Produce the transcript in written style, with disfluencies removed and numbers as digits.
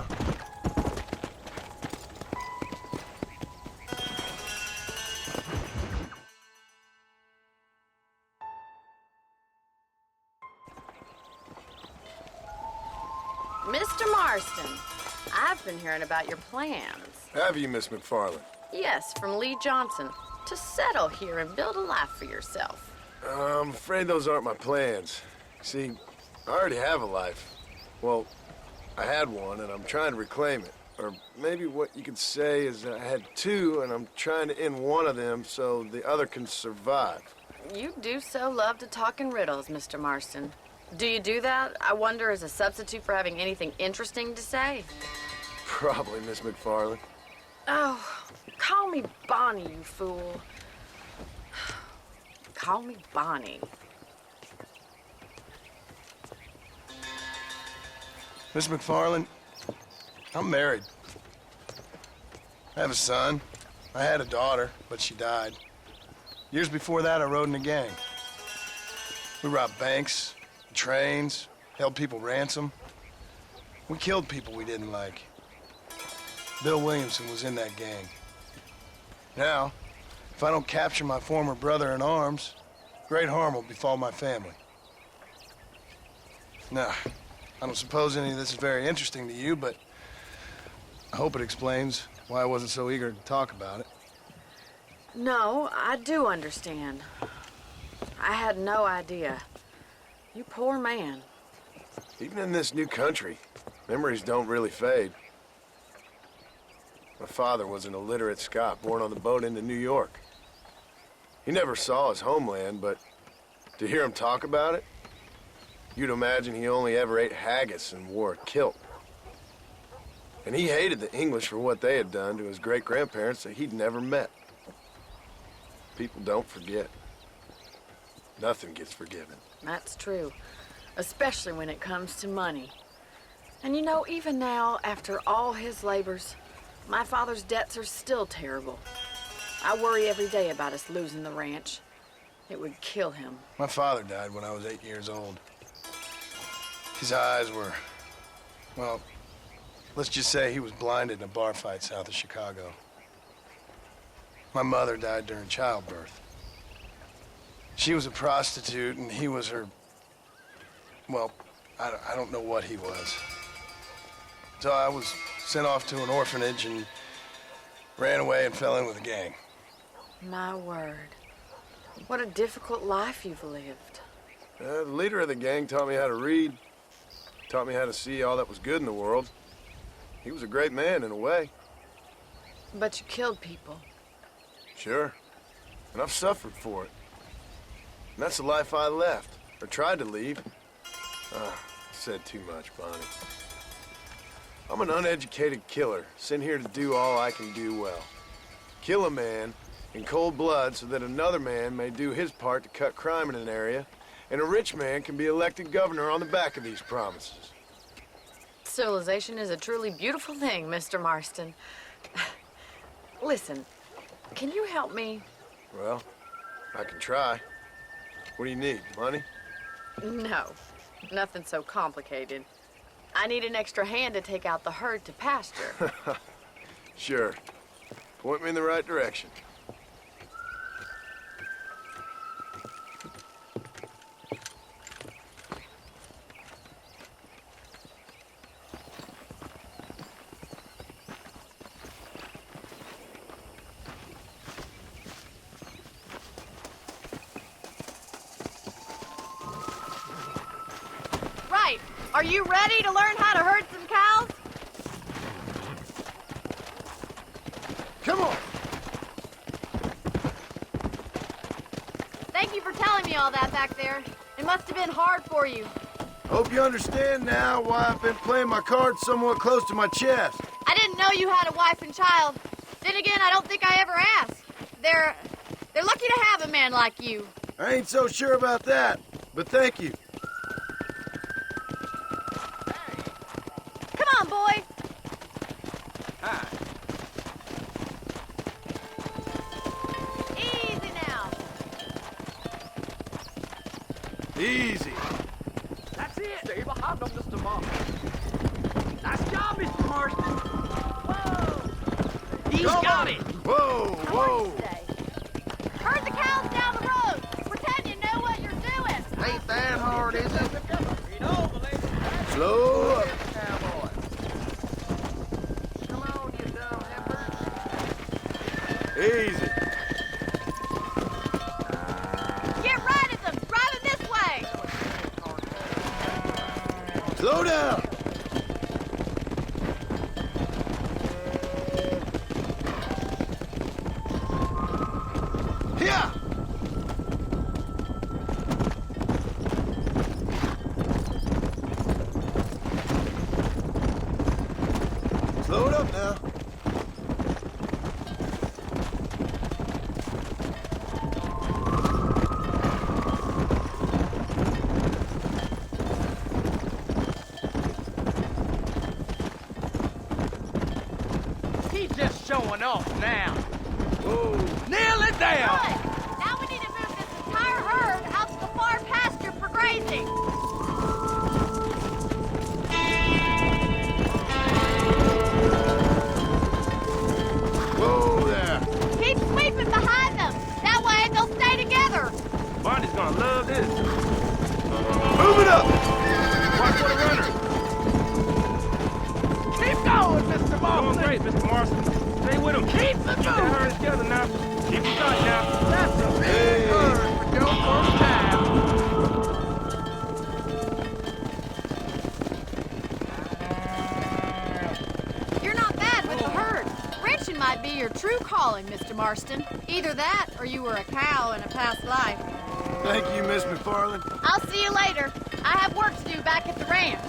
now. Mr. Marston, I've been hearing about your plans. Have you, Miss McFarland? Yes, from Lee Johnson, to settle here and build a life for yourself. I'm afraid those aren't my plans. See, I already have a life. Well, I had one, and I'm trying to reclaim it. Or maybe what you could say is I had two, and I'm trying to end one of them so the other can survive. You do so love to talk in riddles, Mr. Marston. Do you do that, I wonder, as a substitute for having anything interesting to say? Probably, Miss McFarland. Oh, call me Bonnie, you fool. Call me Bonnie. Miss McFarland, I'm married. I have a son. I had a daughter, but she died. Years before that, I rode in a gang. We robbed banks, trains, held people ransom. We killed people we didn't like. Bill Williamson was in that gang. Now, if I don't capture my former brother in arms, great harm will befall my family. Now, I don't suppose any of this is very interesting to you, but I hope it explains why I wasn't so eager to talk about it. No, I do understand. I had no idea. You poor man. Even in this new country, memories don't really fade. My father was an illiterate Scot born on the boat into New York. He never saw his homeland, but to hear him talk about it, you'd imagine he only ever ate haggis and wore a kilt. And he hated the English for what they had done to his great-grandparents that he'd never met. People don't forget. Nothing gets forgiven. That's true, especially when it comes to money. And you know, even now, after all his labors, my father's debts are still terrible. I worry every day about us losing the ranch. It would kill him. My father died when I was 8 years old. His eyes were, well, let's just say he was blinded in a bar fight south of Chicago. My mother died during childbirth. She was a prostitute, and he was her, well, I don't know what he was. So I was sent off to an orphanage and ran away and fell in with a gang. My word. What a difficult life you've lived. The leader of the gang taught me how to read, taught me how to see all that was good in the world. He was a great man in a way. But you killed people. Sure. And I've suffered for it. And that's the life I left, or tried to leave. Said too much, Bonnie. I'm an uneducated killer, sent here to do all I can do well. Kill a man in cold blood so that another man may do his part to cut crime in an area, and a rich man can be elected governor on the back of these promises. Civilization is a truly beautiful thing, Mr. Marston. Listen, can you help me? Well, I can try. What do you need, money? No, nothing so complicated. I need an extra hand to take out the herd to pasture. Sure. Point me in the right direction. Right. Are you ready to learn how to herd some cows? Come on! Thank you for telling me all that back there. It must have been hard for you. Hope you understand now why I've been playing my cards somewhat close to my chest. I didn't know you had a wife and child. Then again, I don't think I ever asked. They're lucky to have a man like you. I ain't so sure about that, but thank you. Come on, boy. Hi. Easy now. Easy. That's it. Stay behind them, Mr. Martin. Nice job, Mr. Martin. He's got it! Whoa, whoa! Herd the cows down the road. Pretend you know what you're doing. Ain't that hard, is it? Slow up. Come on, you dumb heifer. Easy. Get right at them. Driving this way. Slow down. Here. Slow it up now. He's just showing off now. Whoa. Nail it down! Good. Now we need to move this entire herd out to the far pasture for grazing. Whoa there. Keep sweeping behind them. That way they'll stay together. Barney's gonna love this. Move it up. Watch for the runner. Keep going, Mr. Marston. Doing great, Mr. Marston. Stay with him. Keep the herd together now. Keep it tight now. That's a big herd for your first time. You're not bad with the herd. Ranching might be your true calling, Mr. Marston. Either that or you were a cow in a past life. Thank you, Miss McFarland. I'll see you later. I have work to do back at the ranch.